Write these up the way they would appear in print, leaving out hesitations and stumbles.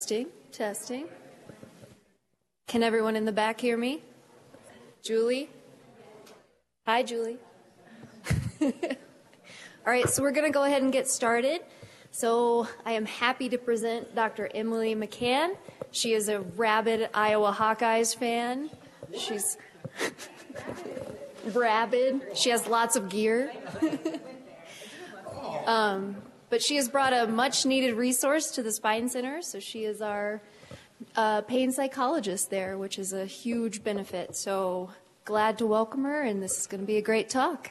Testing, testing. Can everyone in the back hear me? Julie? Hi, Julie. All right, so we're going to go ahead and get started. So I am happy to present Dr. Emily McCan. She is a rabid Iowa Hawkeyes fan. She's rabid. She has lots of gear. But she has brought a much-needed resource to the Spine Center, so she is our pain psychologist there, which is a huge benefit. So glad to welcome her, and this is going to be a great talk.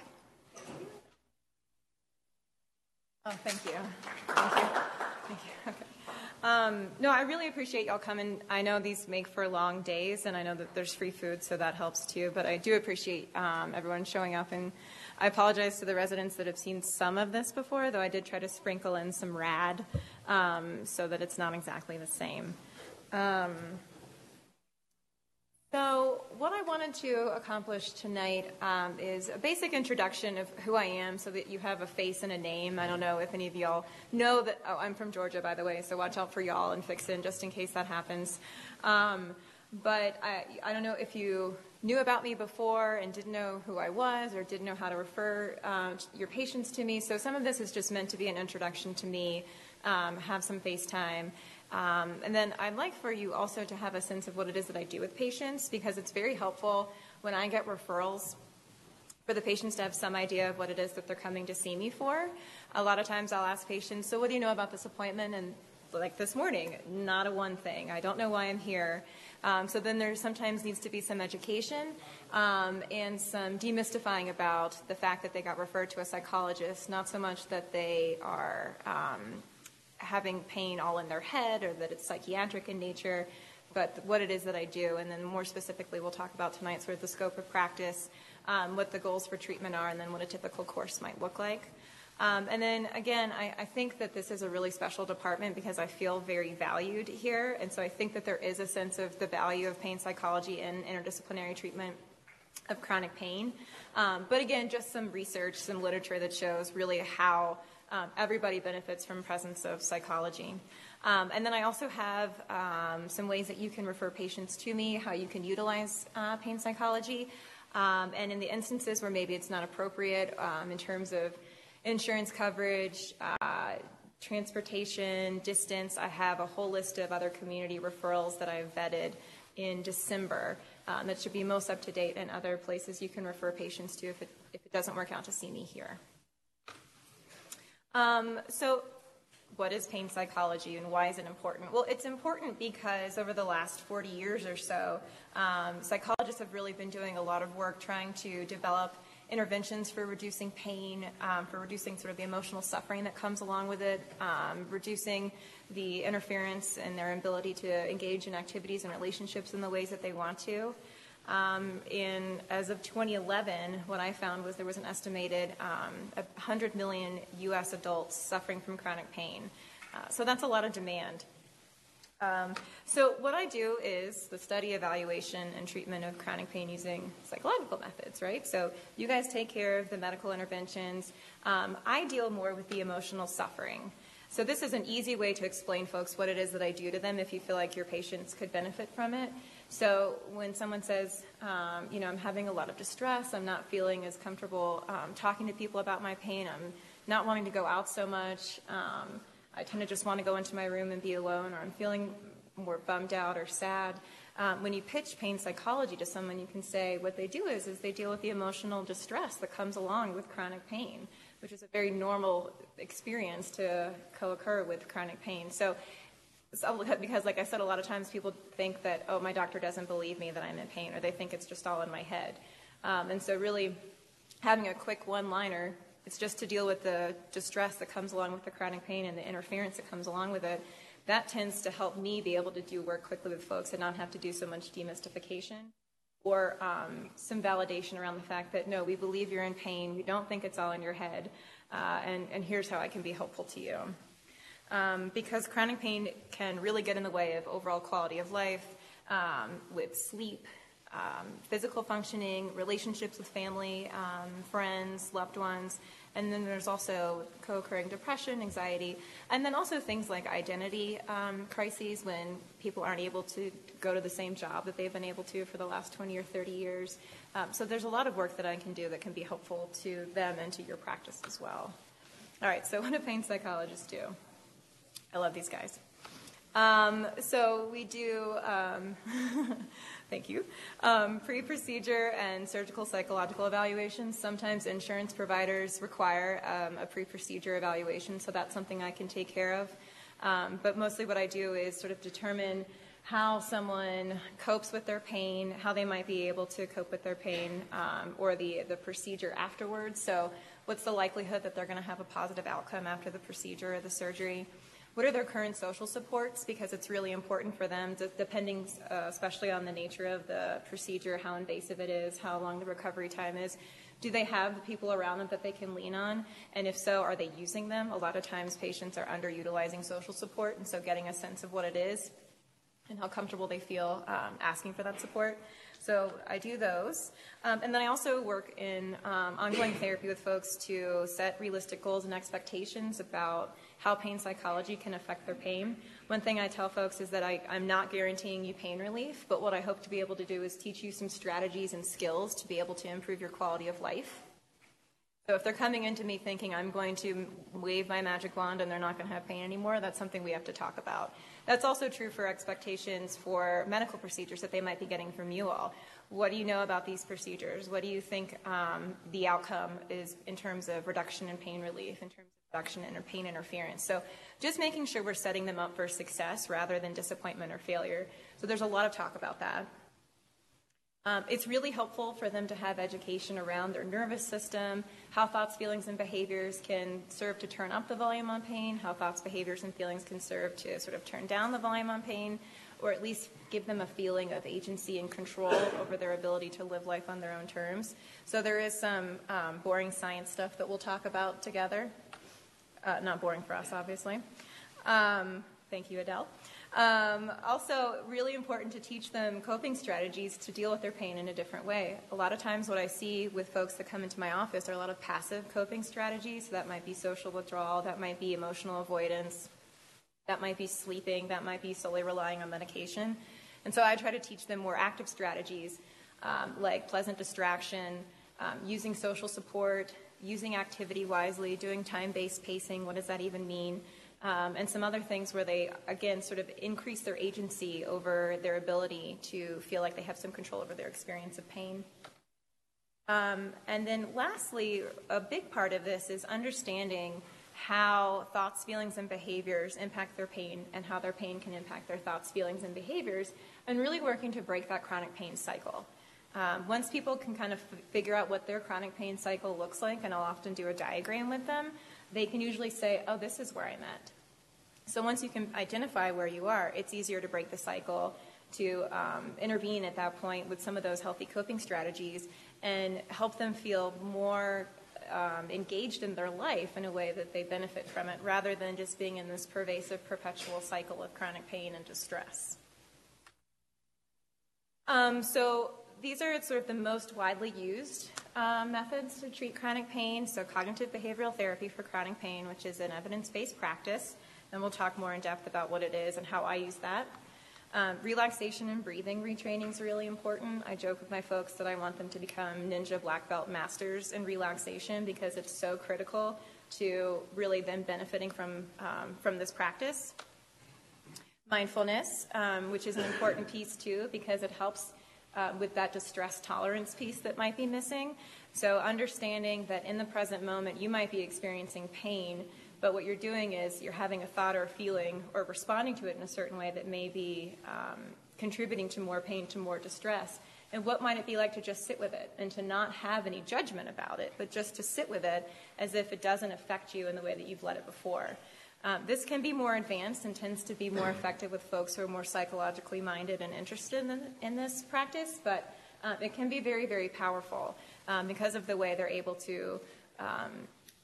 Oh, thank you. Thank you. Thank you. Okay. No, I really appreciate y'all coming. I know these make for long days, and I know that there's free food, so that helps too. But I do appreciate everyone showing up, and I apologize to the residents that have seen some of this before, though I did try to sprinkle in some rad so that it's not exactly the same. So what I wanted to accomplish tonight is a basic introduction of who I am so that you have a face and a name. I don't know if any of y'all know that, oh, I'm from Georgia, by the way, so watch out for y'all and fix it just in case that happens. But I don't know if you knew about me before and didn't know who I was or didn't know how to refer your patients to me. So some of this is just meant to be an introduction to me, have some face time. And then I'd like for you also to have a sense of what it is that I do with patients, because it's very helpful when I get referrals for the patients to have some idea of what it is that they're coming to see me for. A lot of times I'll ask patients, so what do you know about this appointment? And like this morning, not a one thing. I don't know why I'm here. So then there sometimes needs to be some education and some demystifying about the fact that they got referred to a psychologist, not so much that they are having pain all in their head or that it's psychiatric in nature, but what it is that I do. And then more specifically, we'll talk about tonight sort of the scope of practice, what the goals for treatment are, and then what a typical course might look like. And then, again, I think that this is a really special department because I feel very valued here. And so I think that there is a sense of the value of pain psychology and interdisciplinary treatment of chronic pain. But again, just some research, some literature that shows really how everybody benefits from presence of psychology. And then I also have some ways that you can refer patients to me, how you can utilize pain psychology. And in the instances where maybe it's not appropriate in terms of insurance coverage, transportation, distance, I have a whole list of other community referrals that I've vetted in December that should be most up to date, and other places you can refer patients to if it doesn't work out to see me here. So what is pain psychology and why is it important? Well, it's important because over the last 40 years or so, psychologists have really been doing a lot of work trying to develop interventions for reducing pain, for reducing sort of the emotional suffering that comes along with it, reducing the interference in their ability to engage in activities and relationships in the ways that they want to. As of 2011, what I found was there was an estimated 100 million U.S. adults suffering from chronic pain. So that's a lot of demand. So what I do is the study, evaluation, and treatment of chronic pain using psychological methods, right? So you guys take care of the medical interventions. I deal more with the emotional suffering. So this is an easy way to explain folks what it is that I do to them if you feel like your patients could benefit from it. So when someone says, I'm having a lot of distress, I'm not feeling as comfortable talking to people about my pain, I'm not wanting to go out so much, I tend to just want to go into my room and be alone, or I'm feeling more bummed out or sad. When you pitch pain psychology to someone, you can say what they do is they deal with the emotional distress that comes along with chronic pain, which is a very normal experience to co-occur with chronic pain. So because, like I said, a lot of times people think that, oh, my doctor doesn't believe me that I'm in pain, or they think it's just all in my head. And so really having a quick one-liner, it's just to deal with the distress that comes along with the chronic pain and the interference that comes along with it. That tends to help me be able to do work quickly with folks and not have to do so much demystification or some validation around the fact that, no, we believe you're in pain, we don't think it's all in your head, and here's how I can be helpful to you. Because chronic pain can really get in the way of overall quality of life with sleep, physical functioning, relationships with family, friends, loved ones, And then there's also co-occurring depression, anxiety, and then also things like identity crises when people aren't able to go to the same job that they've been able to for the last 20 or 30 years. So there's a lot of work that I can do that can be helpful to them and to your practice as well. All right, so what do pain psychologists do? I love these guys. So we do, thank you, pre-procedure and surgical psychological evaluations. Sometimes insurance providers require a pre-procedure evaluation, so that's something I can take care of. But mostly what I do is sort of determine how someone copes with their pain, how they might be able to cope with their pain, or the procedure afterwards. So what's the likelihood that they're going to have a positive outcome after the procedure or the surgery? What are their current social supports? Because it's really important for them, depending especially on the nature of the procedure, how invasive it is, how long the recovery time is. Do they have the people around them that they can lean on? And if so, are they using them? A lot of times patients are underutilizing social support, and so getting a sense of what it is and how comfortable they feel asking for that support. So I do those. And then I also work in ongoing therapy with folks to set realistic goals and expectations about how pain psychology can affect their pain. One thing I tell folks is that I'm not guaranteeing you pain relief, but what I hope to be able to do is teach you some strategies and skills to be able to improve your quality of life. So if they're coming into me thinking I'm going to wave my magic wand and they're not going to have pain anymore, that's something we have to talk about. That's also true for expectations for medical procedures that they might be getting from you all. What do you know about these procedures? What do you think the outcome is in terms of reduction in pain relief, in terms of reduction in pain interference? So just making sure we're setting them up for success rather than disappointment or failure. So there's a lot of talk about that. It's really helpful for them to have education around their nervous system, how thoughts, feelings, and behaviors can serve to turn up the volume on pain, how thoughts, behaviors, and feelings can serve to sort of turn down the volume on pain, or at least give them a feeling of agency and control over their ability to live life on their own terms. So there is some boring science stuff that we'll talk about together. Not boring for us, obviously. Thank you, Adele. Also, really important to teach them coping strategies to deal with their pain in a different way. A lot of times what I see with folks that come into my office are a lot of passive coping strategies. So that might be social withdrawal, that might be emotional avoidance, that might be sleeping, that might be solely relying on medication. And so I try to teach them more active strategies like pleasant distraction, using social support, using activity wisely, doing time-based pacing. What does that even mean? And some other things where they, again, sort of increase their agency over their ability to feel like they have some control over their experience of pain. And then lastly, a big part of this is understanding how thoughts, feelings, and behaviors impact their pain and how their pain can impact their thoughts, feelings, and behaviors, and really working to break that chronic pain cycle. Once people can kind of figure out what their chronic pain cycle looks like, and I'll often do a diagram with them, they can usually say, oh, this is where I'm at. So once you can identify where you are, it's easier to break the cycle, to intervene at that point with some of those healthy coping strategies and help them feel more engaged in their life in a way that they benefit from it, rather than just being in this pervasive, perpetual cycle of chronic pain and distress. So these are sort of the most widely used methods to treat chronic pain. So cognitive behavioral therapy for chronic pain, which is an evidence-based practice. And we'll talk more in depth about what it is and how I use that. Relaxation and breathing retraining is really important. I joke with my folks that I want them to become ninja black belt masters in relaxation because it's so critical to really them benefiting from this practice. Mindfulness, which is an important piece too because it helps with that distress tolerance piece that might be missing. So understanding that in the present moment you might be experiencing pain, but what you're doing is you're having a thought or a feeling or responding to it in a certain way that may be contributing to more pain, to more distress. And what might it be like to just sit with it and to not have any judgment about it, but just to sit with it as if it doesn't affect you in the way that you've let it before. This can be more advanced and tends to be more effective with folks who are more psychologically minded and interested in this practice, but it can be very, very powerful because of the way they're able to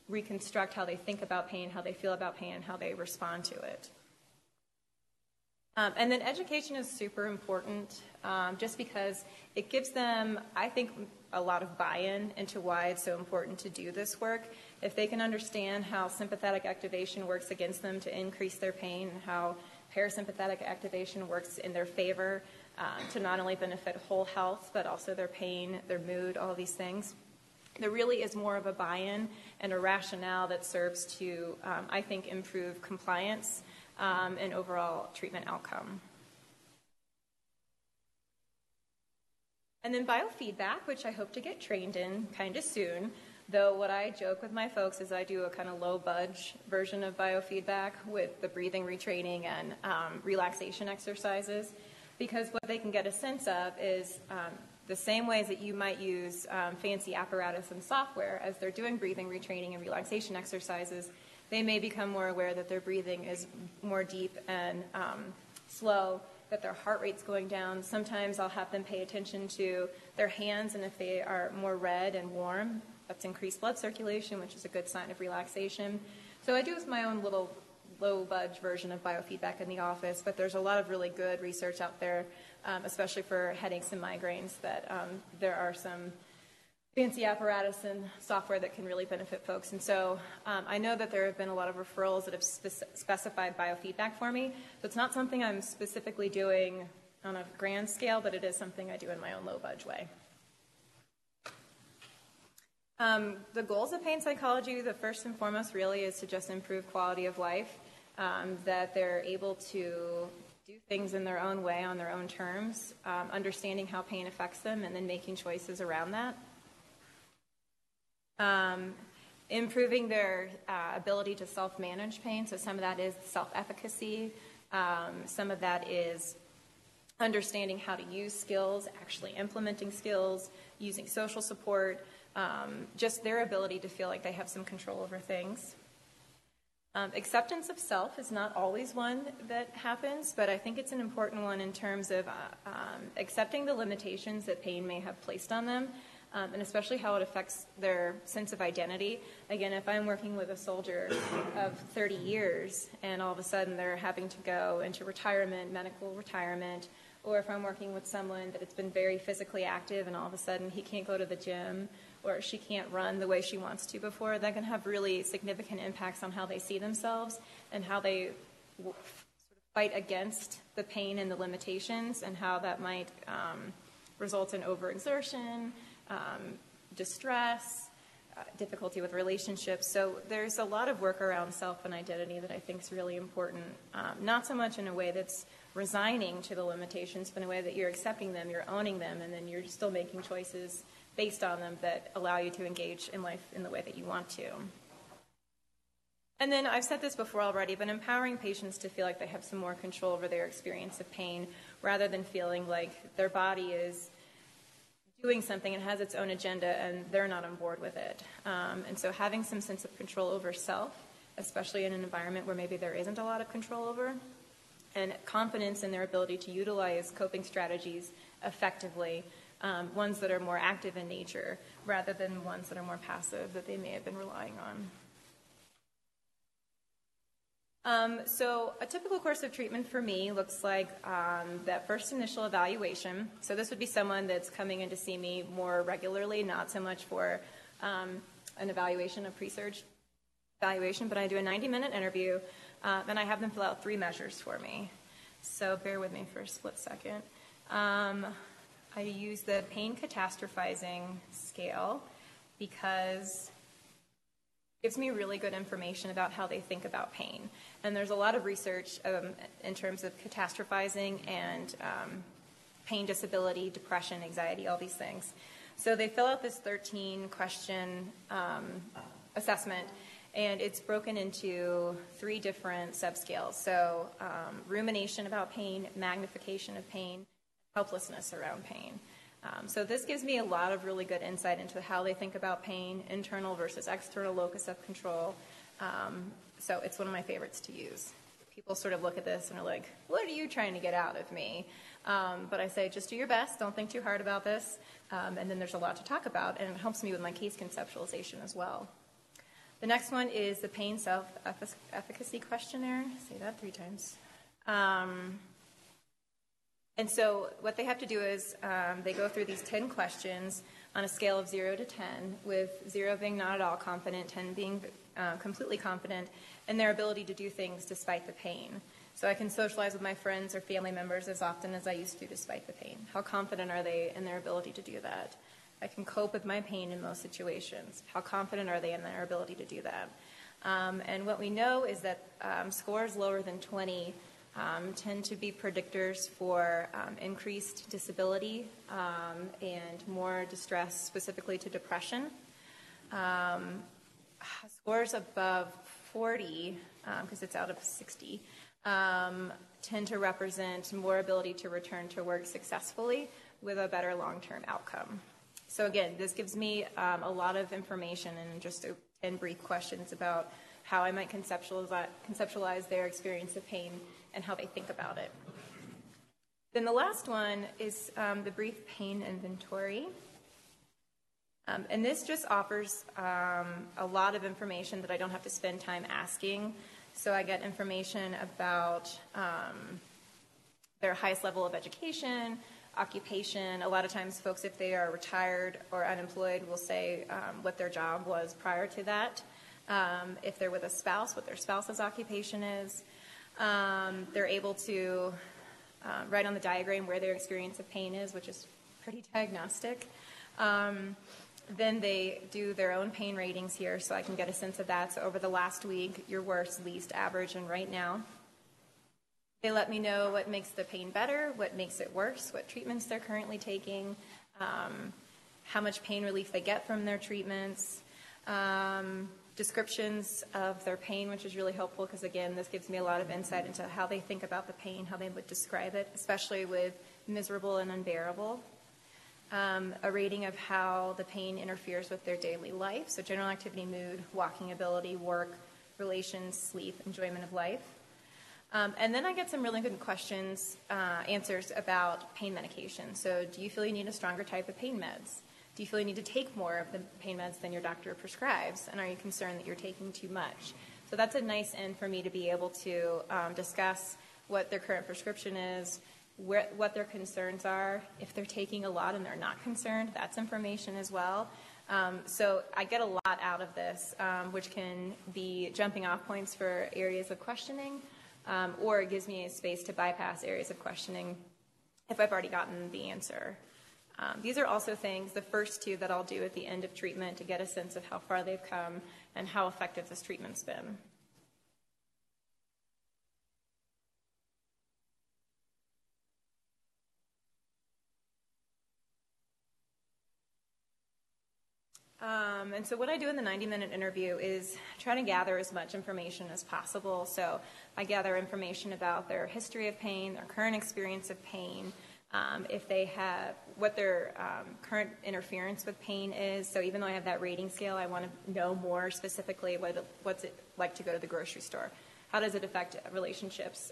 reconstruct how they think about pain, how they feel about pain, and how they respond to it. And then education is super important just because it gives them, I think, a lot of buy-in into why it's so important to do this work. If they can understand how sympathetic activation works against them to increase their pain, and how parasympathetic activation works in their favor to not only benefit whole health, but also their pain, their mood, all these things, there really is more of a buy-in and a rationale that serves to, I think, improve compliance and overall treatment outcome. And then biofeedback, which I hope to get trained in kind of soon, though what I joke with my folks is I do a kind of low-budge version of biofeedback with the breathing retraining and relaxation exercises, because what they can get a sense of is the same ways that you might use fancy apparatus and software as they're doing breathing retraining and relaxation exercises, they may become more aware that their breathing is more deep and slow, that their heart rate's going down. Sometimes I'll have them pay attention to their hands, and if they are more red and warm, that's increased blood circulation, which is a good sign of relaxation. So I do my own little low-budge version of biofeedback in the office, but there's a lot of really good research out there, especially for headaches and migraines, that there are some fancy apparatus and software that can really benefit folks. And so I know that there have been a lot of referrals that have specified biofeedback for me. So it's not something I'm specifically doing on a grand scale, but it is something I do in my own low-budge way. The goals of pain psychology, the first and foremost really is to just improve quality of life, that they're able to do things in their own way, on their own terms, understanding how pain affects them, and then making choices around that. Improving their ability to self-manage pain. So some of that is self-efficacy. Some of that is understanding how to use skills, actually implementing skills, using social support, just their ability to feel like they have some control over things. Acceptance of self is not always one that happens, but I think it's an important one in terms of accepting the limitations that pain may have placed on them, and especially how it affects their sense of identity. Again, if I'm working with a soldier of 30 years and all of a sudden they're having to go into retirement, medical retirement, or if I'm working with someone that has been very physically active and all of a sudden he can't go to the gym or she can't run the way she wants to before, that can have really significant impacts on how they see themselves and how they sort of fight against the pain and the limitations, and how that might result in overexertion, distress, difficulty with relationships. So there's a lot of work around self and identity that I think is really important, not so much in a way that's resigning to the limitations, but in a way that you're accepting them, you're owning them, and then you're still making choices based on them that allow you to engage in life in the way that you want to. And then I've said this before already, but empowering patients to feel like they have some more control over their experience of pain, rather than feeling like their body is doing something and has its own agenda and they're not on board with it. And so having some sense of control over self, especially in an environment where maybe there isn't a lot of control over, and confidence in their ability to utilize coping strategies effectively, ones that are more active in nature rather than ones that are more passive that they may have been relying on. So a typical course of treatment for me looks like that first initial evaluation. So this would be someone that's coming in to see me more regularly, not so much for an evaluation, a pre-surg evaluation, but I do a 90-minute interview, and I have them fill out 3 measures for me. So bear with me for a split second. I use the pain catastrophizing scale because it gives me really good information about how they think about pain. And there's a lot of research in terms of catastrophizing and pain disability, depression, anxiety, all these things. So they fill out this 13-question assessment, and it's broken into 3 different subscales. So rumination about pain, magnification of pain, helplessness around pain. So this gives me a lot of really good insight into how they think about pain, internal versus external locus of control. So it's one of my favorites to use. People sort of look at this and are like, what are you trying to get out of me? But I say, just do your best. Don't think too hard about this. And then there's a lot to talk about, and it helps me with my case conceptualization as well. The next one is the pain self-efficacy questionnaire. Say that 3 times. And so what they have to do is they go through these 10 questions on a scale of 0 to 10, with 0 being not at all confident, 10 being completely confident in their ability to do things despite the pain. So I can socialize with my friends or family members as often as I used to despite the pain. How confident are they in their ability to do that? I can cope with my pain in most situations. How confident are they in their ability to do that? And what we know is that scores lower than 20 tend to be predictors for increased disability and more distress, specifically to depression. Scores above 40, because it's out of 60, tend to represent more ability to return to work successfully with a better long-term outcome. So again, this gives me a lot of information and just 10 brief questions about how I might conceptualize their experience of pain and how they think about it. Then the last one is the brief pain inventory. And this just offers a lot of information that I don't have to spend time asking. So I get information about their highest level of education, occupation. A lot of times folks, if they are retired or unemployed, will say what their job was prior to that. If they're with a spouse, what their spouse's occupation is. They're able to write on the diagram where their experience of pain is, which is pretty diagnostic. Then they do their own pain ratings here, so I can get a sense of that. So over the last week, your worst, least, average, and right now. They let me know what makes the pain better, what makes it worse, what treatments they're currently taking, how much pain relief they get from their treatments, descriptions of their pain, which is really helpful because, again, this gives me a lot of insight into how they think about the pain, how they would describe it, especially with miserable and unbearable. A rating of how the pain interferes with their daily life, so general activity, mood, walking ability, work, relations, sleep, enjoyment of life. And then I get some really good answers about pain medication. So do you feel you need a stronger type of pain meds? Do you feel you need to take more of the pain meds than your doctor prescribes? And are you concerned that you're taking too much? So that's a nice end for me to be able to discuss what their current prescription is, what their concerns are. If they're taking a lot and they're not concerned, that's information as well. So I get a lot out of this, which can be jumping off points for areas of questioning, or it gives me a space to bypass areas of questioning if I've already gotten the answer. These are also things, the first two, that I'll do at the end of treatment to get a sense of how far they've come and how effective this treatment's been. And so what I do in the 90-minute interview is try to gather as much information as possible. So I gather information about their history of pain, their current experience of pain, if they have, what their current interference with pain is. So even though I have that rating scale, I want to know more specifically what's it like to go to the grocery store. How does it affect relationships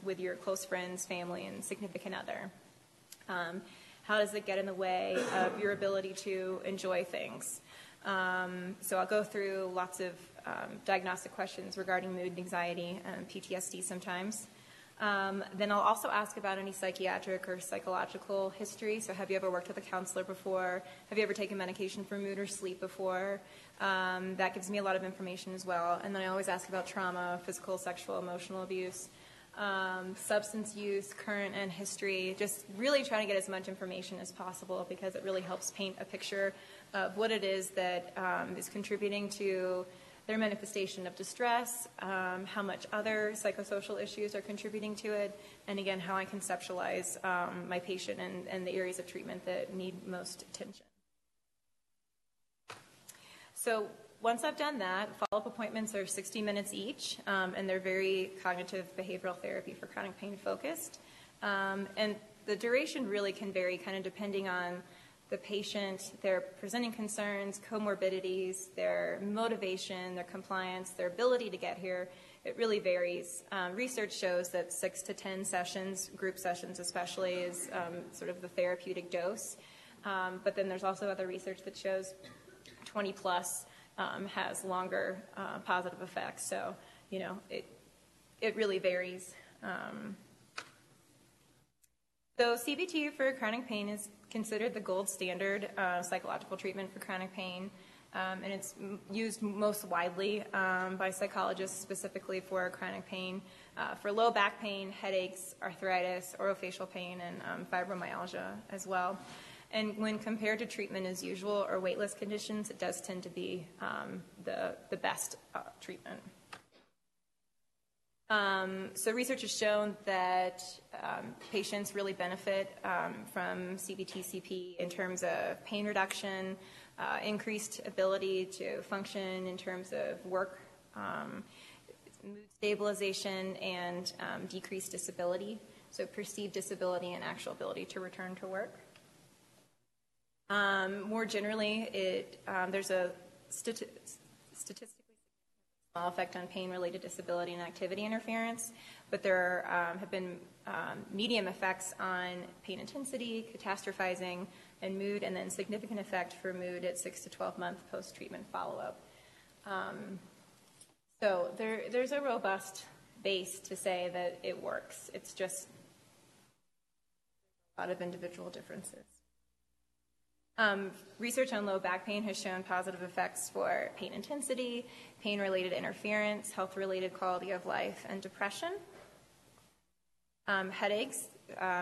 with your close friends, family, and significant other? How does it get in the way of your ability to enjoy things? So I'll go through lots of diagnostic questions regarding mood and anxiety and PTSD sometimes. Then I'll also ask about any psychiatric or psychological history. So have you ever worked with a counselor before? Have you ever taken medication for mood or sleep before? That gives me a lot of information as well. And then I always ask about trauma, physical, sexual, emotional abuse, substance use, current and history, just really trying to get as much information as possible because it really helps paint a picture of what it is that is contributing to their manifestation of distress, how much other psychosocial issues are contributing to it, and again, how I conceptualize my patient and the areas of treatment that need most attention. So once I've done that, follow-up appointments are 60 minutes each, and they're very cognitive behavioral therapy for chronic pain focused. And the duration really can vary kind of depending on the patient, their presenting concerns, comorbidities, their motivation, their compliance, their ability to get here. It really varies. Research shows that 6 to 10 sessions, group sessions especially, is sort of the therapeutic dose. But then there's also other research that shows 20 plus has longer positive effects. So, you know, it really varies. So CBT for chronic pain is considered the gold standard psychological treatment for chronic pain, and it's used most widely by psychologists specifically for chronic pain, for low back pain, headaches, arthritis, orofacial pain, and fibromyalgia as well. And when compared to treatment as usual or waitlist conditions, it does tend to be the best treatment. So research has shown that patients really benefit from CBT-CP in terms of pain reduction, increased ability to function in terms of work, mood stabilization, and decreased disability, so perceived disability and actual ability to return to work. More generally, there's a statistically small effect on pain-related disability and activity interference, but there have been medium effects on pain intensity, catastrophizing, and mood, and then significant effect for mood at 6 to 12-month post-treatment follow-up. So there's a robust base to say that it works. It's just a lot of individual differences. Research on low back pain has shown positive effects for pain intensity, pain-related interference, health-related quality of life, and depression. Headaches,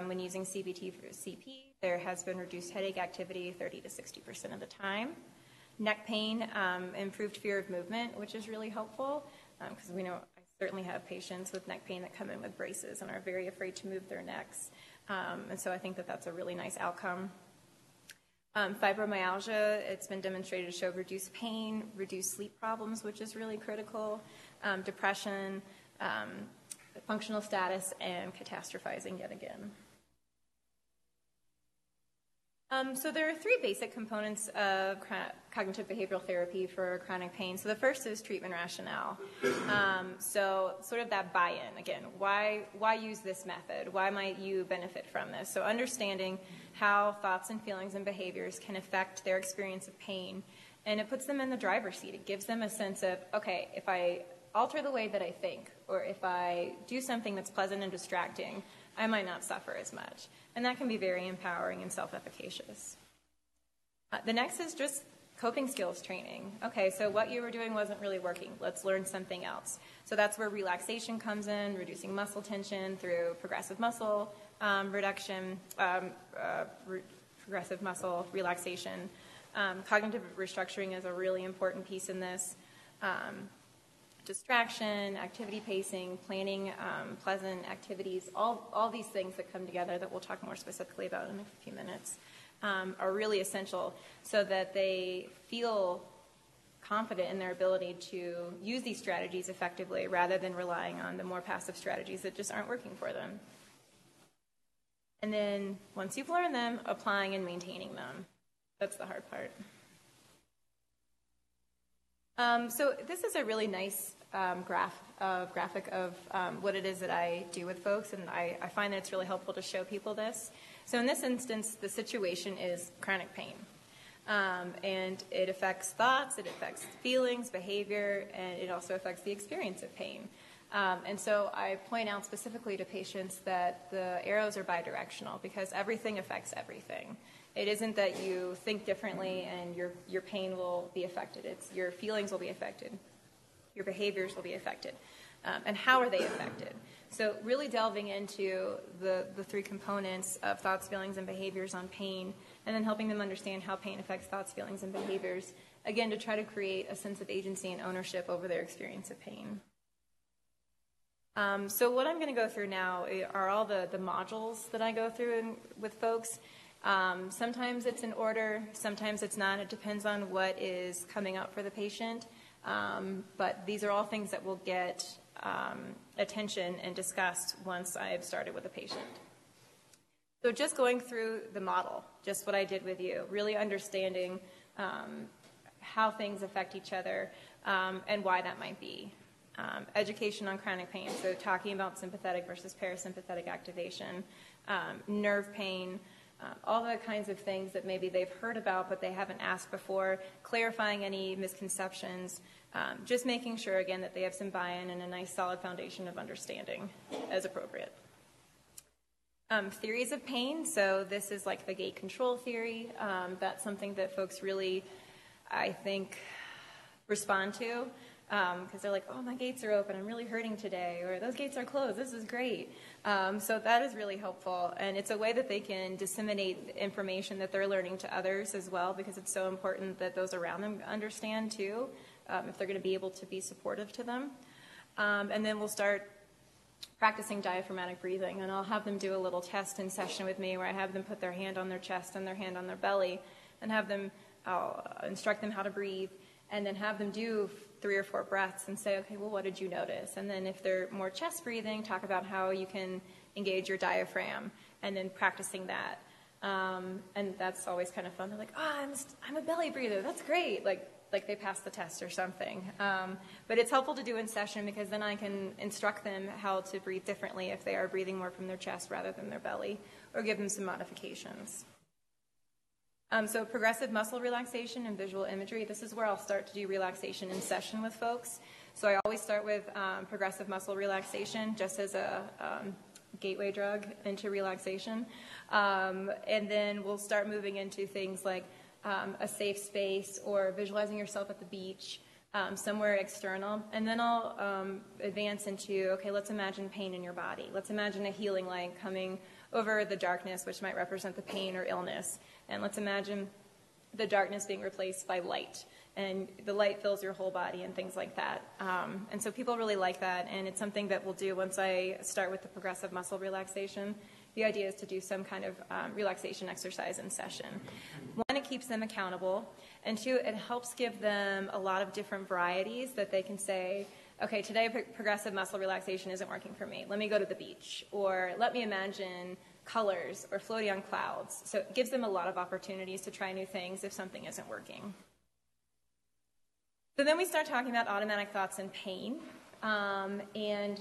when using CBT for CP, there has been reduced headache activity 30 to 60% of the time. Neck pain, improved fear of movement, which is really helpful, because we know I certainly have patients with neck pain that come in with braces and are very afraid to move their necks. And so I think that that's a really nice outcome. Fibromyalgia, it's been demonstrated to show reduced pain, reduced sleep problems, which is really critical, depression, functional status, and catastrophizing yet again. So there are three basic components of cognitive behavioral therapy for chronic pain. So the first is treatment rationale. So sort of that buy-in. Again, why use this method? Why might you benefit from this? So understanding how thoughts and feelings and behaviors can affect their experience of pain. And it puts them in the driver's seat. It gives them a sense of, okay, if I alter the way that I think, or if I do something that's pleasant and distracting, I might not suffer as much. And that can be very empowering and self-efficacious. The next is just coping skills training. Okay, so what you were doing wasn't really working. Let's learn something else. So that's where relaxation comes in, reducing muscle tension through progressive muscle reduction, progressive muscle relaxation. Cognitive restructuring is a really important piece in this. Distraction, activity pacing, planning pleasant activities, all these things that come together that we'll talk more specifically about in a few minutes are really essential so that they feel confident in their ability to use these strategies effectively rather than relying on the more passive strategies that just aren't working for them. And then once you've learned them, applying and maintaining them. That's the hard part. So this is a really nice graphic of what it is that I do with folks, and I find that it's really helpful to show people this. So in this instance, the situation is chronic pain. And it affects thoughts, it affects feelings, behavior, and it also affects the experience of pain. And so I point out specifically to patients that the arrows are bidirectional because everything affects everything. It isn't that you think differently and your pain will be affected. It's your feelings will be affected. Your behaviors will be affected. And how are they affected? So really delving into the three components of thoughts, feelings, and behaviors on pain, and then helping them understand how pain affects thoughts, feelings, and behaviors, again, to try to create a sense of agency and ownership over their experience of pain. So what I'm going to go through now are all the modules that I go through with folks. Sometimes it's in order, sometimes it's not. It depends on what is coming up for the patient. But these are all things that will get attention and discussed once I've started with a patient. So just going through the model, just what I did with you, really understanding how things affect each other and why that might be. Education on chronic pain, so talking about sympathetic versus parasympathetic activation, nerve pain, all the kinds of things that maybe they've heard about but they haven't asked before, clarifying any misconceptions, just making sure, again, that they have some buy-in and a nice solid foundation of understanding as appropriate. Theories of pain. So this is like the gate control theory. That's something that folks really, I think, respond to because they're like, oh, my gates are open. I'm really hurting today. Or those gates are closed. This is great. So that is really helpful. And it's a way that they can disseminate information that they're learning to others as well, because it's so important that those around them understand too, if they're going to be able to be supportive to them. And then we'll start practicing diaphragmatic breathing, and I'll have them do a little test in session with me where I have them put their hand on their chest and their hand on their belly and I'll instruct them how to breathe and then have them do 3 or 4 breaths and say, okay, well, what did you notice? And then if they're more chest breathing, talk about how you can engage your diaphragm and then practicing that. And that's always kind of fun. They're like, I'm a belly breather. That's great. Like they passed the test or something. But it's helpful to do in session because then I can instruct them how to breathe differently if they are breathing more from their chest rather than their belly, or give them some modifications. So progressive muscle relaxation and visual imagery, this is where I'll start to do relaxation in session with folks. So I always start with progressive muscle relaxation just as a gateway drug into relaxation. And then we'll start moving into things like a safe space or visualizing yourself at the beach, somewhere external. And then I'll advance into, okay, let's imagine pain in your body. Let's imagine a healing light coming over the darkness, which might represent the pain or illness. And let's imagine the darkness being replaced by light. And the light fills your whole body and things like that. And so people really like that. And it's something that we'll do once I start with the progressive muscle relaxation. The idea is to do some kind of relaxation exercise in session. 1, it keeps them accountable. And 2, it helps give them a lot of different varieties that they can say, okay, today progressive muscle relaxation isn't working for me. Let me go to the beach. Or let me imagine colors or floating on clouds. So it gives them a lot of opportunities to try new things if something isn't working. So then we start talking about automatic thoughts and pain. And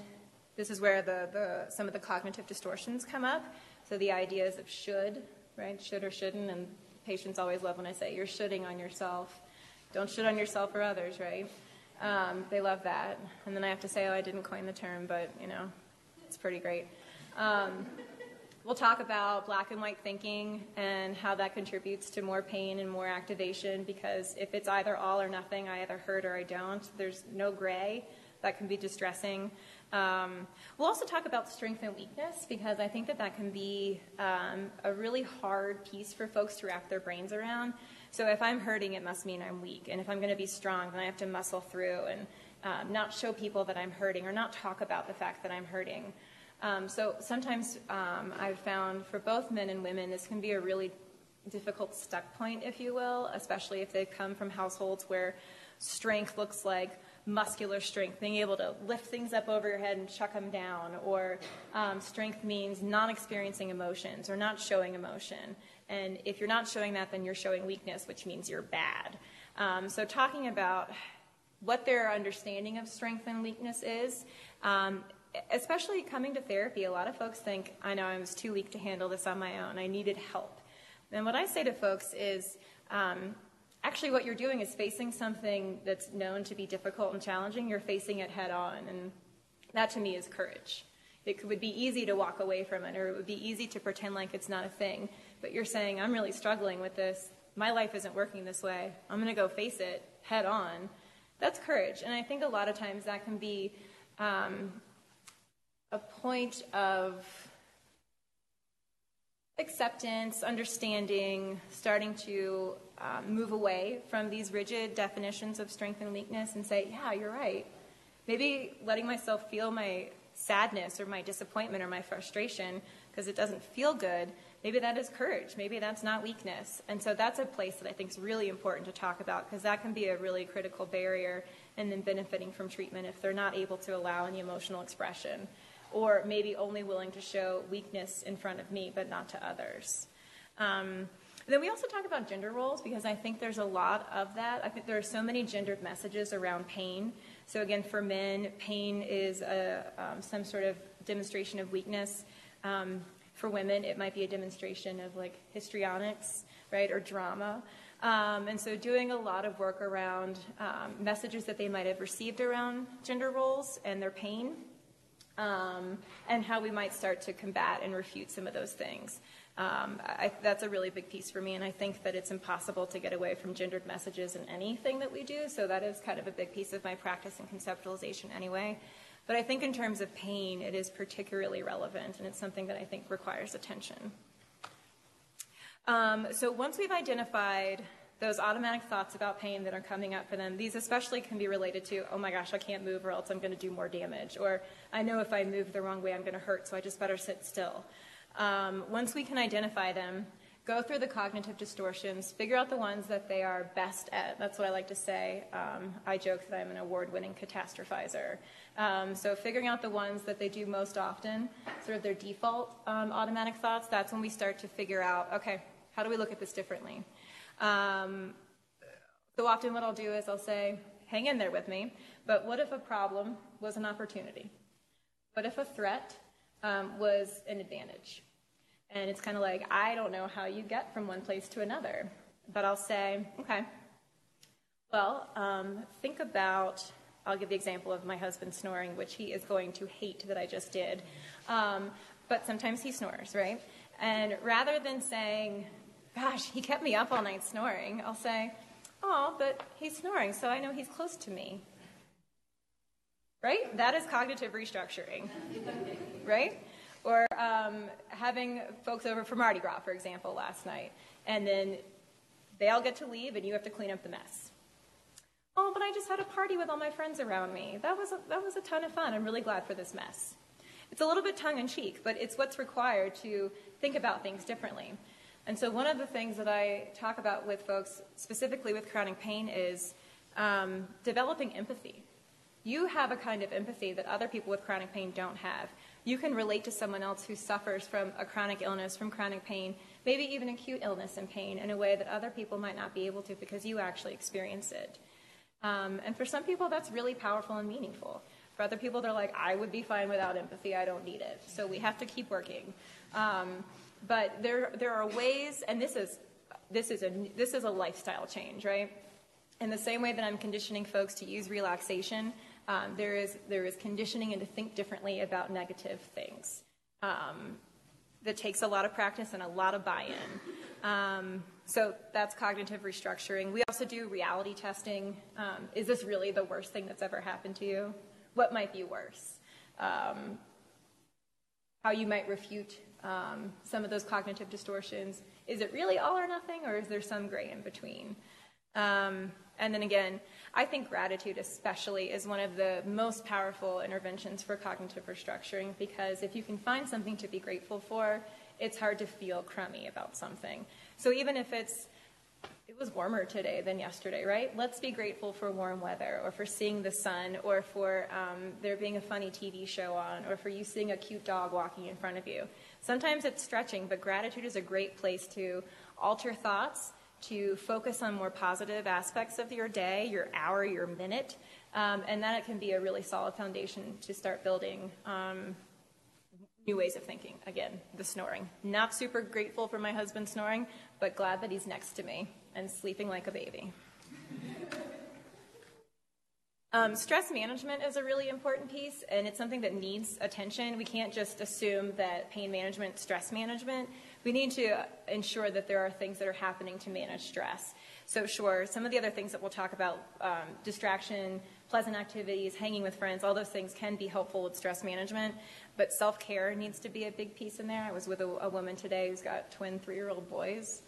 this is where some of the cognitive distortions come up. So the ideas of should, right? Should or shouldn't. And patients always love when I say, you're shoulding on yourself. Don't should on yourself or others, right? They love that. And then I have to say, I didn't coin the term, but, it's pretty great. We'll talk about black and white thinking and how that contributes to more pain and more activation, because if it's either all or nothing, I either hurt or I don't, there's no gray. That can be distressing. We'll also talk about strength and weakness, because I think that can be a really hard piece for folks to wrap their brains around. So if I'm hurting, it must mean I'm weak. And if I'm going to be strong, then I have to muscle through and not show people that I'm hurting or not talk about the fact that I'm hurting. So sometimes I've found for both men and women, this can be a really difficult stuck point, if you will, especially if they've come from households where strength looks like muscular strength, being able to lift things up over your head and chuck them down, or strength means not experiencing emotions or not showing emotion. And if you're not showing that, then you're showing weakness, which means you're bad. So talking about what their understanding of strength and weakness is, especially coming to therapy, a lot of folks think, I know I was too weak to handle this on my own. I needed help. And what I say to folks is, actually what you're doing is facing something that's known to be difficult and challenging. You're facing it head on. And that to me is courage. It would be easy to walk away from it, or it would be easy to pretend like it's not a thing. But you're saying, I'm really struggling with this. My life isn't working this way. I'm going to go face it head on. That's courage. And I think a lot of times that can be a point of acceptance, understanding, starting to move away from these rigid definitions of strength and weakness and say, yeah, you're right. Maybe letting myself feel my sadness or my disappointment or my frustration because it doesn't feel good, maybe that is courage. Maybe that's not weakness. And so that's a place that I think is really important to talk about, because that can be a really critical barrier and then benefiting from treatment if they're not able to allow any emotional expression, or maybe only willing to show weakness in front of me but not to others. Then we also talk about gender roles, because I think there's a lot of that. I think there are so many gendered messages around pain. So again, for men, pain is some sort of demonstration of weakness. For women, it might be a demonstration of like histrionics, right, or drama. And so doing a lot of work around messages that they might have received around gender roles and their pain. and how we might start to combat and refute some of those things. That's a really big piece for me, and I think that it's impossible to get away from gendered messages in anything that we do, so that is kind of a big piece of my practice and conceptualization anyway. But I think in terms of pain, it is particularly relevant, and it's something that I think requires attention. So once we've identified those automatic thoughts about pain that are coming up for them, these especially can be related to, oh my gosh, I can't move or else I'm going to do more damage, or I know if I move the wrong way I'm going to hurt, so I just better sit still. Once we can identify them, go through the cognitive distortions, figure out the ones that they are best at. That's what I like to say. I joke that I'm an award-winning catastrophizer. So figuring out the ones that they do most often, sort of their default automatic thoughts, that's when we start to figure out, okay, how do we look at this differently? So often what I'll do is I'll say, hang in there with me, but what if a problem was an opportunity? What if a threat was an advantage? And it's kind of like, I don't know how you get from one place to another, but I'll say, okay, well, think about, I'll give the example of my husband snoring, which he is going to hate that I just did, but sometimes he snores, right? And rather than saying, gosh, he kept me up all night snoring, I'll say, oh, but he's snoring, so I know he's close to me. Right? That is cognitive restructuring. Right? Or having folks over for Mardi Gras, for example, last night, and then they all get to leave and you have to clean up the mess. Oh, but I just had a party with all my friends around me. That was a ton of fun. I'm really glad for this mess. It's a little bit tongue-in-cheek, but it's what's required to think about things differently. And so one of the things that I talk about with folks, specifically with chronic pain, is developing empathy. You have a kind of empathy that other people with chronic pain don't have. You can relate to someone else who suffers from a chronic illness, from chronic pain, maybe even acute illness and pain in a way that other people might not be able to because you actually experience it. And for some people, that's really powerful and meaningful. For other people, they're like, I would be fine without empathy. I don't need it. So we have to keep working. But there are ways, and this is a lifestyle change, right? In the same way that I'm conditioning folks to use relaxation, there is conditioning and to think differently about negative things. That takes a lot of practice and a lot of buy-in. So that's cognitive restructuring. We also do reality testing. Is this really the worst thing that's ever happened to you? What might be worse? How you might refute some of those cognitive distortions. Is it really all or nothing, or is there some gray in between? And then again, I think gratitude especially is one of the most powerful interventions for cognitive restructuring, because if you can find something to be grateful for, it's hard to feel crummy about something. So even if it was warmer today than yesterday, right? Let's be grateful for warm weather, or for seeing the sun, or for there being a funny TV show on, or for you seeing a cute dog walking in front of you. Sometimes it's stretching, but gratitude is a great place to alter thoughts, to focus on more positive aspects of your day, your hour, your minute, and that it can be a really solid foundation to start building new ways of thinking. Again, the snoring. Not super grateful for my husband snoring, but glad that he's next to me and sleeping like a baby. Stress management is a really important piece, and it's something that needs attention. We can't just assume that pain management, stress management. We need to ensure that there are things that are happening to manage stress. So sure, some of the other things that we'll talk about, distraction, pleasant activities, hanging with friends, all those things can be helpful with stress management, but self-care needs to be a big piece in there. I was with a woman today who's got twin 3-year-old boys,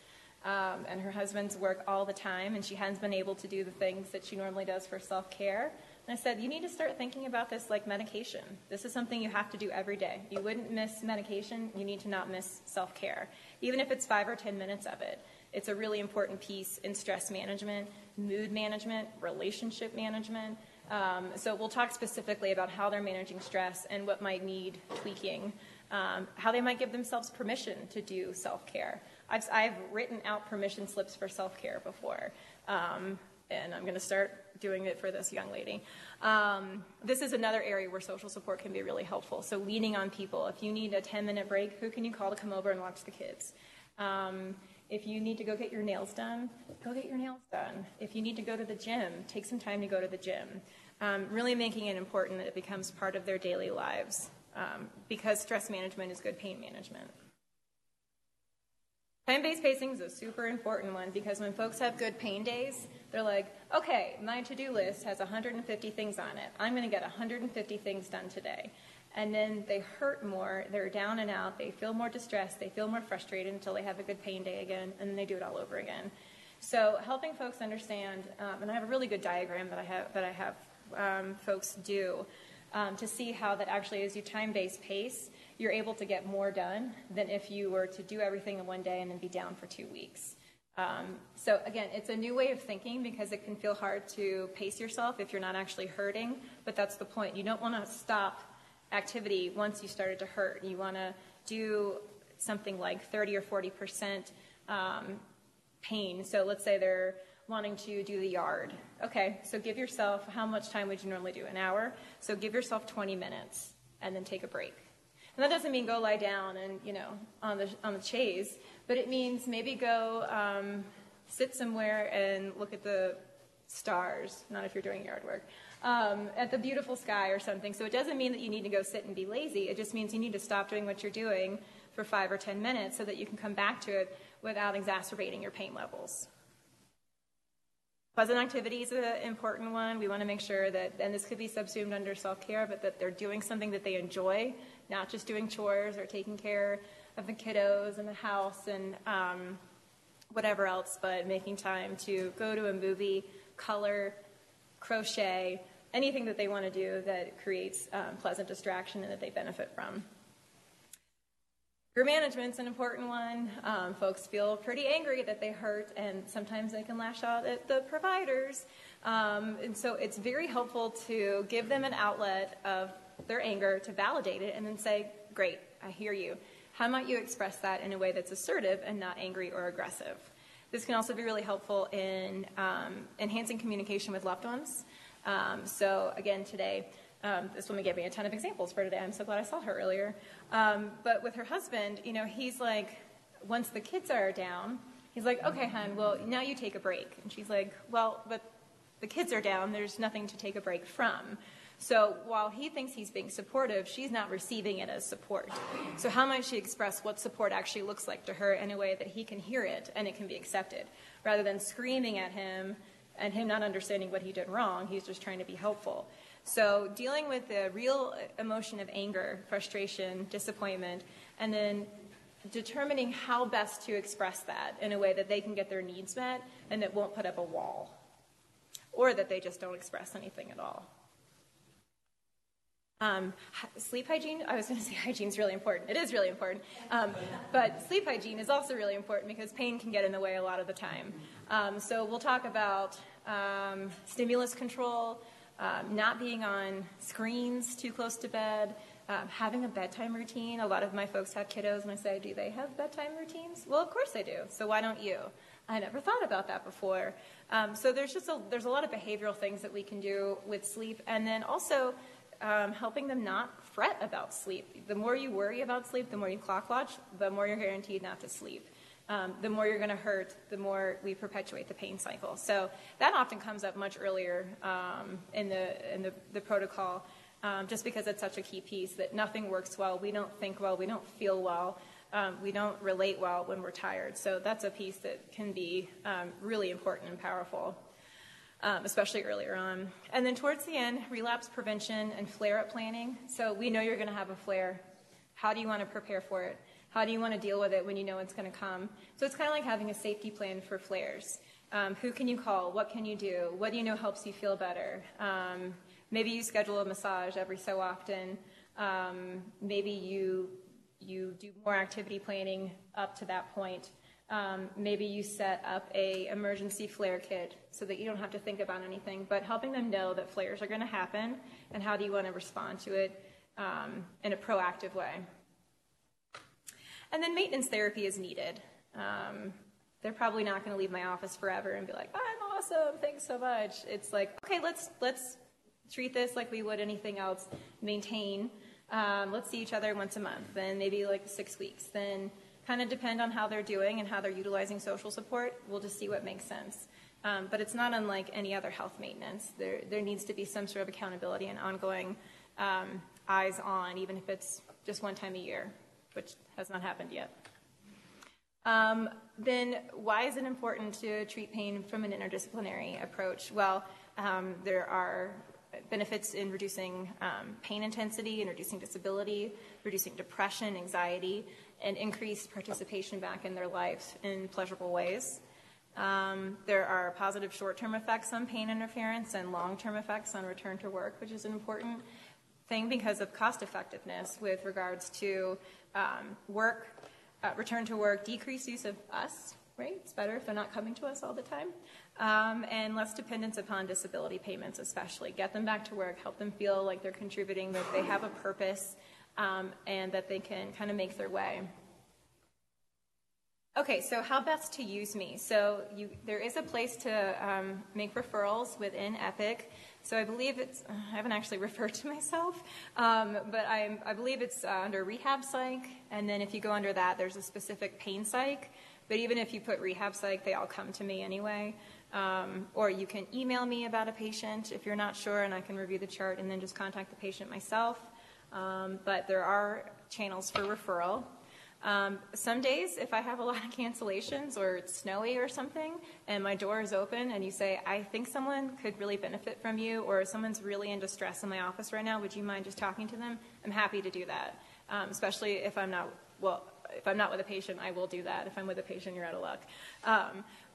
and her husband's work all the time, and she hasn't been able to do the things that she normally does for self-care. And I said, you need to start thinking about this like medication. This is something you have to do every day. You wouldn't miss medication. You need to not miss self-care, even if it's 5 or 10 minutes of it. It's a really important piece in stress management, mood management, relationship management. So we'll talk specifically about how they're managing stress and what might need tweaking, how they might give themselves permission to do self-care. I've written out permission slips for self-care before, and I'm going to start doing it for this young lady. This is another area where social support can be really helpful. So leaning on people. If you need a 10-minute break, who can you call to come over and watch the kids? If you need to go get your nails done, go get your nails done. If you need to go to the gym, take some time to go to the gym. Really making it important that it becomes part of their daily lives. because stress management is good pain management. Time-based pacing is a super important one because when folks have good pain days, they're like, okay, my to-do list has 150 things on it. I'm going to get 150 things done today. And then they hurt more, they're down and out, they feel more distressed, they feel more frustrated until they have a good pain day again, and then they do it all over again. So helping folks understand, and I have a really good diagram that I have folks do to see how that actually as you time-based pace, you're able to get more done than if you were to do everything in one day and then be down for 2 weeks. So again, it's a new way of thinking because it can feel hard to pace yourself if you're not actually hurting, but that's the point. You don't want to stop activity once you started to hurt. You want to do something like 30 or 40% pain. So let's say they're wanting to do the yard. Okay, so give yourself, how much time would you normally do? An hour? So give yourself 20 minutes and then take a break. And that doesn't mean go lie down and, on the chaise, but it means maybe go sit somewhere and look at the stars, not if you're doing yard work, at the beautiful sky or something. So it doesn't mean that you need to go sit and be lazy. It just means you need to stop doing what you're doing for 5 or 10 minutes so that you can come back to it without exacerbating your pain levels. Pleasant activity is an important one. We want to make sure that, and this could be subsumed under self-care, but that they're doing something that they enjoy, not just doing chores or taking care of the kiddos and the house and whatever else, but making time to go to a movie, color, crochet, anything that they want to do that creates pleasant distraction and that they benefit from. Anger management's an important one. Folks feel pretty angry that they hurt, and sometimes they can lash out at the providers. And so it's very helpful to give them an outlet of their anger, to validate it, and then say, great, I hear you. How might you express that in a way that's assertive and not angry or aggressive? This can also be really helpful in enhancing communication with loved ones. So again, today, this woman gave me a ton of examples for today. I'm so glad I saw her earlier. But with her husband, he's like, once the kids are down, he's like, okay, hon, well, now you take a break. And she's like, well, but the kids are down. There's nothing to take a break from. So while he thinks he's being supportive, she's not receiving it as support. So how might she express what support actually looks like to her in a way that he can hear it and it can be accepted, rather than screaming at him and him not understanding what he did wrong? He's just trying to be helpful. So dealing with the real emotion of anger, frustration, disappointment, and then determining how best to express that in a way that they can get their needs met and that won't put up a wall, or that they just don't express anything at all. Sleep hygiene, I was going to say hygiene is really important. It is really important. But sleep hygiene is also really important because pain can get in the way a lot of the time. So we'll talk about stimulus control, not being on screens too close to bed, having a bedtime routine. A lot of my folks have kiddos, and I say, do they have bedtime routines? Well, of course they do. So why don't you? I never thought about that before. So there's a lot of behavioral things that we can do with sleep, and then also helping them not fret about sleep. The more you worry about sleep, the more you clock watch, the more you're guaranteed not to sleep. The more you're going to hurt, the more we perpetuate the pain cycle. So that often comes up much earlier in the protocol, just because it's such a key piece that nothing works well. We don't think well. We don't feel well. We don't relate well when we're tired. So that's a piece that can be really important and powerful, especially earlier on. And then towards the end, relapse prevention and flare-up planning. So we know you're going to have a flare. How do you want to prepare for it? How do you want to deal with it when you know it's going to come? So it's kind of like having a safety plan for flares. Who can you call? What can you do? What do you know helps you feel better? Maybe you schedule a massage every so often. Maybe you do more activity planning up to that point. Maybe you set up a emergency flare kit so that you don't have to think about anything, but helping them know that flares are going to happen and how do you want to respond to it in a proactive way. And then maintenance therapy is needed. They're probably not going to leave my office forever and be like, I'm awesome, thanks so much. It's like, okay, let's treat this like we would anything else. Maintain. Let's see each other once a month, then maybe like 6 weeks. Then kind of depend on how they're doing and how they're utilizing social support. We'll just see what makes sense. But it's not unlike any other health maintenance. There needs to be some sort of accountability and ongoing eyes on, even if it's just one time a year, which has not happened yet. Then why is it important to treat pain from an interdisciplinary approach? Well, there are benefits in reducing pain intensity and reducing disability, reducing depression, anxiety, and increased participation back in their life in pleasurable ways. There are positive short-term effects on pain interference and long-term effects on return to work, which is an important thing because of cost effectiveness with regards to work, return to work, decreased use of us, right? It's better if they're not coming to us all the time. And less dependence upon disability payments especially. Get them back to work, help them feel like they're contributing, that they have a purpose, and that they can kind of make their way. Okay, so how best to use me? So there is a place to make referrals within Epic. So I believe it's, I haven't actually referred to myself, but I believe it's under rehab psych, and then if you go under that, there's a specific pain psych. But even if you put rehab psych, they all come to me anyway. Or you can email me about a patient if you're not sure, and I can review the chart and then just contact the patient myself. But there are channels for referral. Some days, if I have a lot of cancellations or it's snowy or something, and my door is open and you say, I think someone could really benefit from you, or someone's really in distress in my office right now, would you mind just talking to them? I'm happy to do that, especially if I'm not, well, if I'm not with a patient, I will do that. If I'm with a patient, you're out of luck.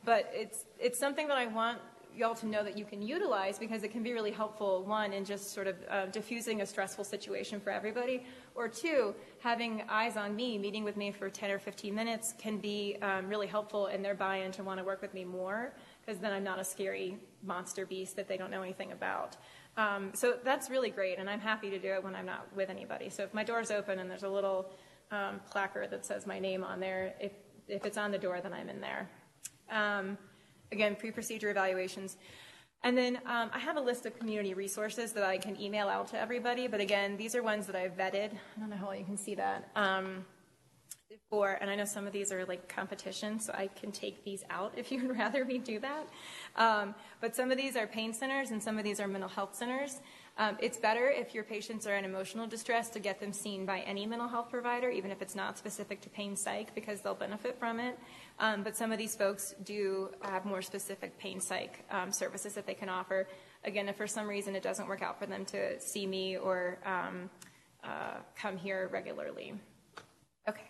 But it's something that I want y'all to know that you can utilize because it can be really helpful, one, in just sort of diffusing a stressful situation for everybody, or two, having eyes on me, meeting with me for 10 or 15 minutes can be really helpful in their buy-in to want to work with me more, because then I'm not a scary monster beast that they don't know anything about. So that's really great, and I'm happy to do it when I'm not with anybody. So if my door's open and there's a little placard that says my name on there, if it's on the door, then I'm in there. Again, pre-procedure evaluations. And then I have a list of community resources that I can email out to everybody, but again, these are ones that I've vetted. I don't know how well you can see that. And I know some of these are like competition, so I can take these out if you'd rather me do that. But some of these are pain centers and some of these are mental health centers. It's better if your patients are in emotional distress to get them seen by any mental health provider, even if it's not specific to pain psych, because they'll benefit from it. But some of these folks do have more specific pain psych services that they can offer. Again, if for some reason it doesn't work out for them to see me or come here regularly. Okay.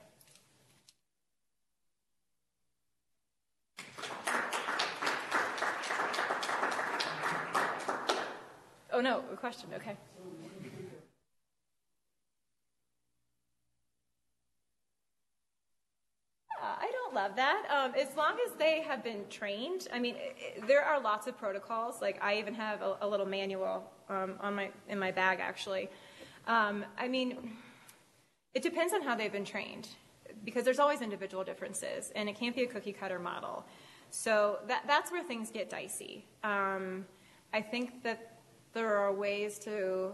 Oh, no, a question, okay. I don't love that. As long as they have been trained. I mean, there are lots of protocols. Like, I even have a little manual in my bag, actually. I mean, it depends on how they've been trained, because there's always individual differences, and it can't be a cookie-cutter model. So that's where things get dicey. I think that there are ways to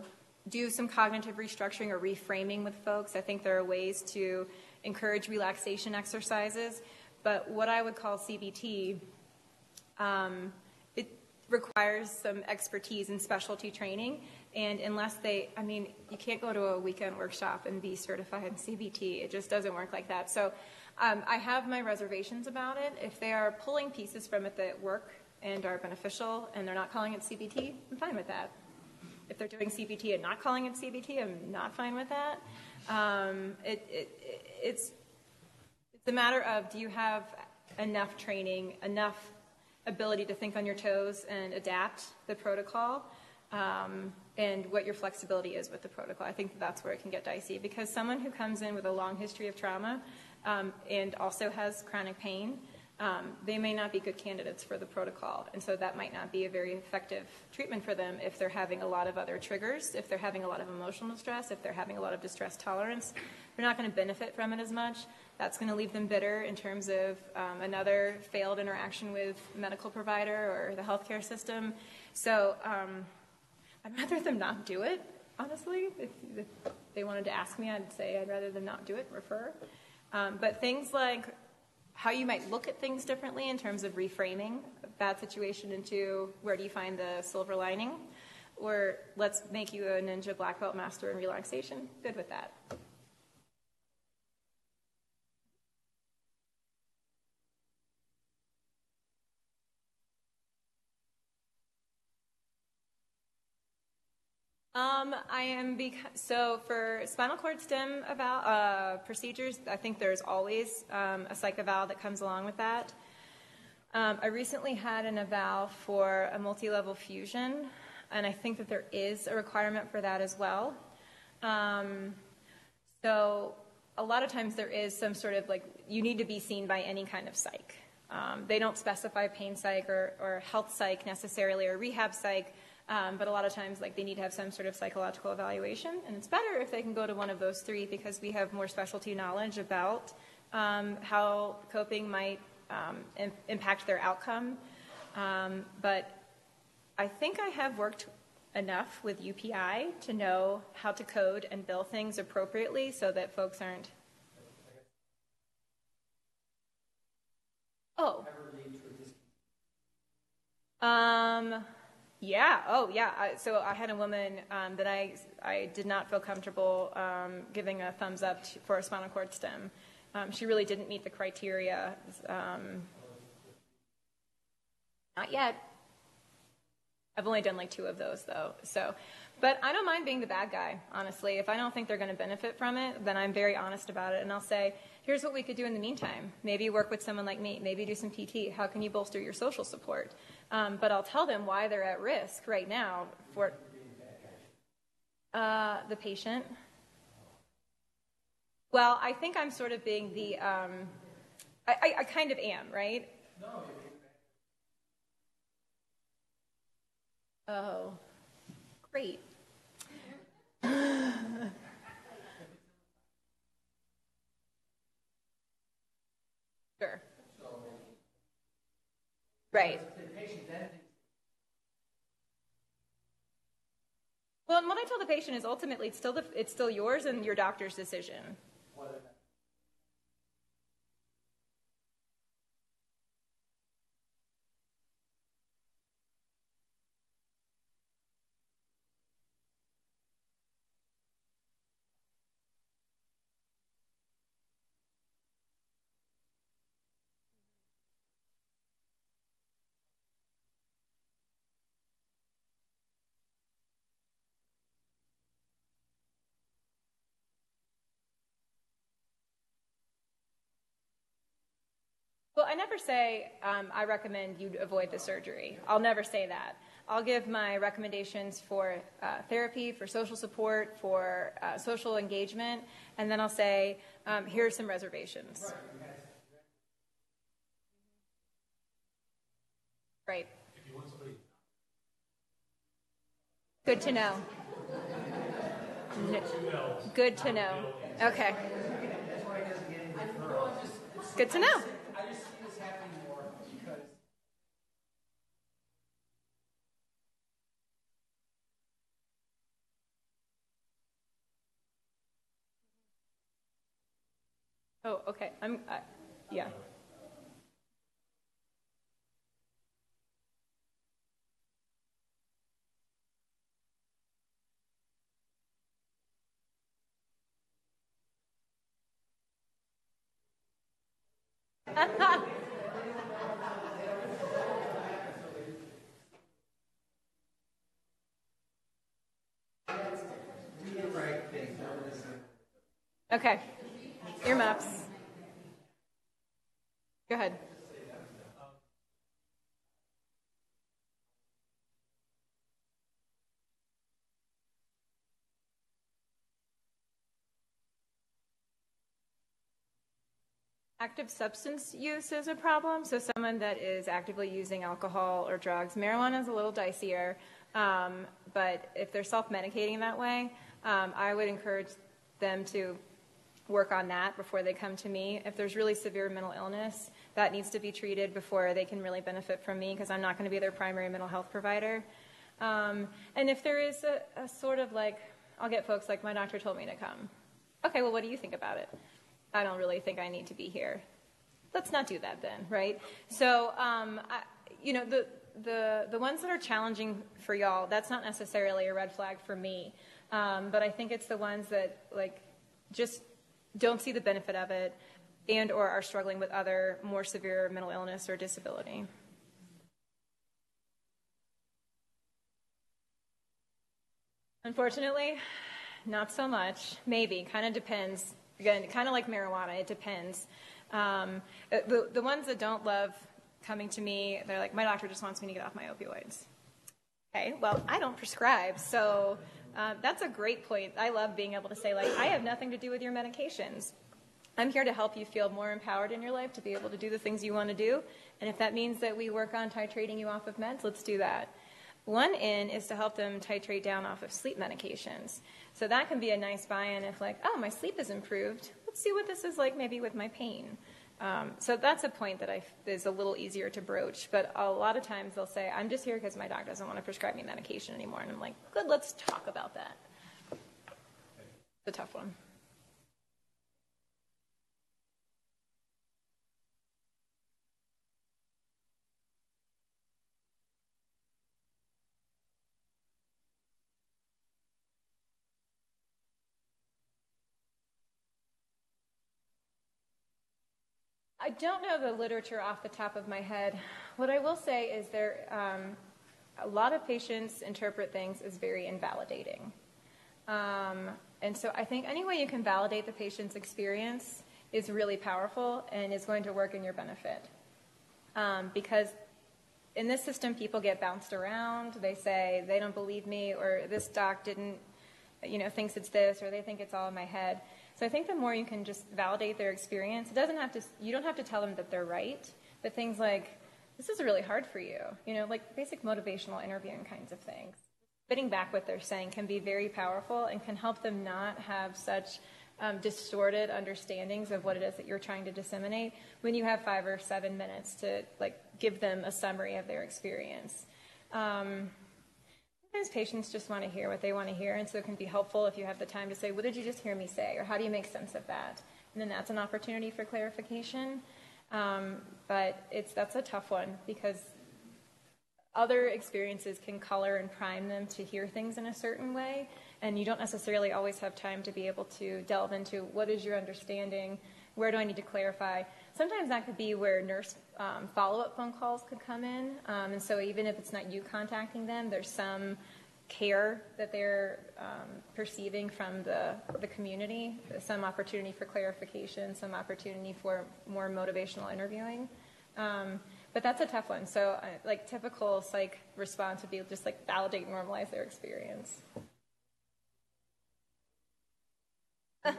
do some cognitive restructuring or reframing with folks. I think there are ways to encourage relaxation exercises. But what I would call CBT, it requires some expertise and specialty training. And unless you can't go to a weekend workshop and be certified in CBT. It just doesn't work like that. So I have my reservations about it. If they are pulling pieces from it that work and are beneficial, and they're not calling it CBT, I'm fine with that. If they're doing CBT and not calling it CBT, I'm not fine with that. It's a matter of, do you have enough training, enough ability to think on your toes and adapt the protocol, and what your flexibility is with the protocol. I think that's where it can get dicey, because someone who comes in with a long history of trauma and also has chronic pain, they may not be good candidates for the protocol, and so that might not be a very effective treatment for them if they're having a lot of other triggers, if they're having a lot of emotional distress, if they're having a lot of distress tolerance. They're not going to benefit from it as much. That's going to leave them bitter in terms of another failed interaction with a medical provider or the healthcare system. So I'd rather them not do it, honestly. If they wanted to ask me, I'd say I'd rather them not do it, refer. But things like how you might look at things differently in terms of reframing a bad situation into where do you find the silver lining, Or let's make you a ninja black belt master in relaxation. Good with that. So for spinal cord stem procedures, I think there's always a psych eval that comes along with that. I recently had an eval for a multi-level fusion, and I think that there is a requirement for that as well. So a lot of times there is some sort of you need to be seen by any kind of psych. They don't specify pain psych or health psych necessarily or rehab psych. But a lot of times, they need to have some sort of psychological evaluation, and it's better if they can go to one of those three because we have more specialty knowledge about how coping might impact their outcome. But I think I have worked enough with UPI to know how to code and bill things appropriately so that folks aren't. Oh. Yeah. Oh, yeah. So I had a woman that I did not feel comfortable giving a thumbs up for a spinal cord stem. She really didn't meet the criteria. Not yet. I've only done 2 of those, though. But I don't mind being the bad guy, honestly. If I don't think they're going to benefit from it, then I'm very honest about it. And I'll say, here's what we could do in the meantime. Maybe work with someone like me. Maybe do some PT. How can you bolster your social support? But I'll tell them why they're at risk right now for the patient. Well, I think I'm sort of being the, I kind of am, right? No. Oh, great. Sure. Right. Well, and what I tell the patient is ultimately it's still yours and your doctor's decision. Well, I never say I recommend you avoid the surgery. I'll never say that. I'll give my recommendations for therapy, for social support, for social engagement, and then I'll say, here are some reservations. Right. Good to know. Good to know. Okay. Good to know. Oh, okay. Yeah. Okay. Earmuffs. Go ahead. Active substance use is a problem. So someone that is actively using alcohol or drugs, marijuana is a little dicier, but if they're self-medicating that way, I would encourage them to work on that before they come to me. If there's really severe mental illness, that needs to be treated before they can really benefit from me because I'm not going to be their primary mental health provider. And if there is a sort of I'll get folks my doctor told me to come. Okay, well, what do you think about it? I don't really think I need to be here. Let's not do that then, right? So, the ones that are challenging for y'all, that's not necessarily a red flag for me. But I think it's the ones that like just don't see the benefit of it and or are struggling with other more severe mental illness or disability. Unfortunately, not so much. Maybe. Kind of depends. Again, kind of like marijuana, it depends. The ones that don't love coming to me, they're like, my doctor just wants me to get off my opioids. Okay, well, I don't prescribe, so that's a great point. I love being able to say, like, I have nothing to do with your medications. I'm here to help you feel more empowered in your life to be able to do the things you want to do. And if that means that we work on titrating you off of meds, let's do that. One in is to help them titrate down off of sleep medications. So that can be a nice buy-in if like, oh, my sleep has improved. Let's see what this is like maybe with my pain. So that's a point that is a little easier to broach. But a lot of times they'll say, I'm just here because my doctor doesn't want to prescribe me medication anymore. And I'm like, good, let's talk about that. It's a tough one. I don't know the literature off the top of my head. What I will say is a lot of patients interpret things as very invalidating. And so I think any way you can validate the patient's experience is really powerful and is going to work in your benefit. Because in this system, people get bounced around. They say, they don't believe me, or this doc didn't, thinks it's this, or they think it's all in my head. So I think the more you can just validate their experience, you don't have to tell them that they're right, but things like, this is really hard for you, like basic motivational interviewing kinds of things. Spitting back what they're saying can be very powerful and can help them not have such distorted understandings of what it is that you're trying to disseminate when you have 5 or 7 minutes to give them a summary of their experience. Sometimes patients just want to hear what they want to hear, and so it can be helpful if you have the time to say, what did you just hear me say, or how do you make sense of that? And then that's an opportunity for clarification. But that's a tough one because other experiences can color and prime them to hear things in a certain way, and you don't necessarily always have time to be able to delve into what is your understanding, where do I need to clarify. Sometimes that could be where nurse follow-up phone calls could come in, and so even if it's not you contacting them, there's some care that they're perceiving from the community, some opportunity for clarification, some opportunity for more motivational interviewing. But that's a tough one. So typical psych response would be just validate, normalize their experience. And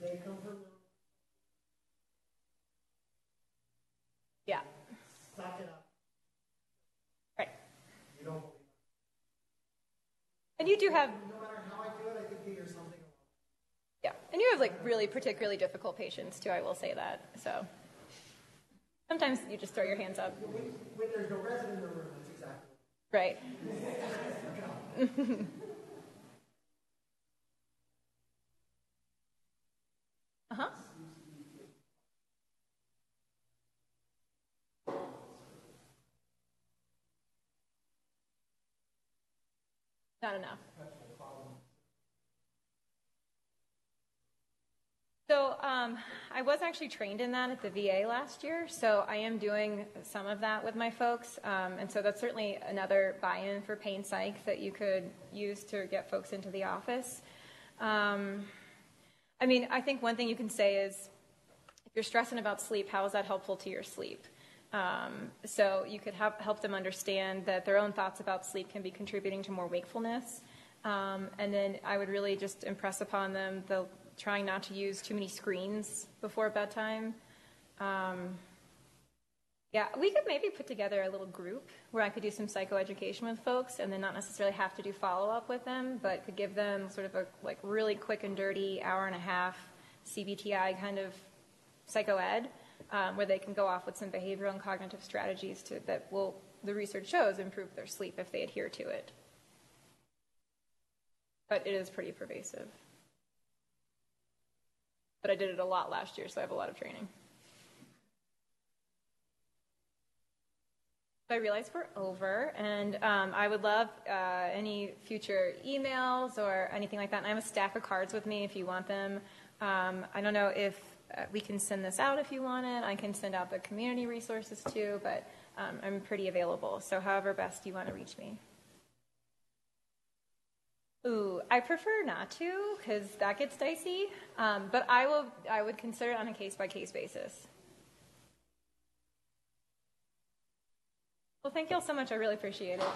they come from yeah. Suck it up. Right. You don't believe and you do have no matter how I do it, I think there's something wrong. yeah. And you have really particularly difficult patients too, I will say that. So sometimes you just throw your hands up. When there's no resident in the room, that's exactly right. Uh-huh. Not enough. So I was actually trained in that at the VA last year, so I am doing some of that with my folks, and so that's certainly another buy-in for pain psych that you could use to get folks into the office. I think one thing you can say is, if you're stressing about sleep, how is that helpful to your sleep? So you could help them understand that their own thoughts about sleep can be contributing to more wakefulness. And then I would really just impress upon them the trying not to use too many screens before bedtime. We could maybe put together a little group where I could do some psychoeducation with folks and then not necessarily have to do follow-up with them, but could give them sort of a really quick and dirty hour-and-a-half CBTI kind of psychoed, where they can go off with some behavioral and cognitive strategies that will, the research shows, improve their sleep if they adhere to it. But it is pretty pervasive. But I did it a lot last year, so I have a lot of training. I realize we're over, and I would love any future emails or anything like that. And I have a stack of cards with me if you want them. I don't know if we can send this out if you want it. I can send out the community resources too, but I'm pretty available. So however best you want to reach me. Ooh, I prefer not to because that gets dicey, but I would consider it on a case-by-case basis. Well, thank you all so much. I really appreciate it.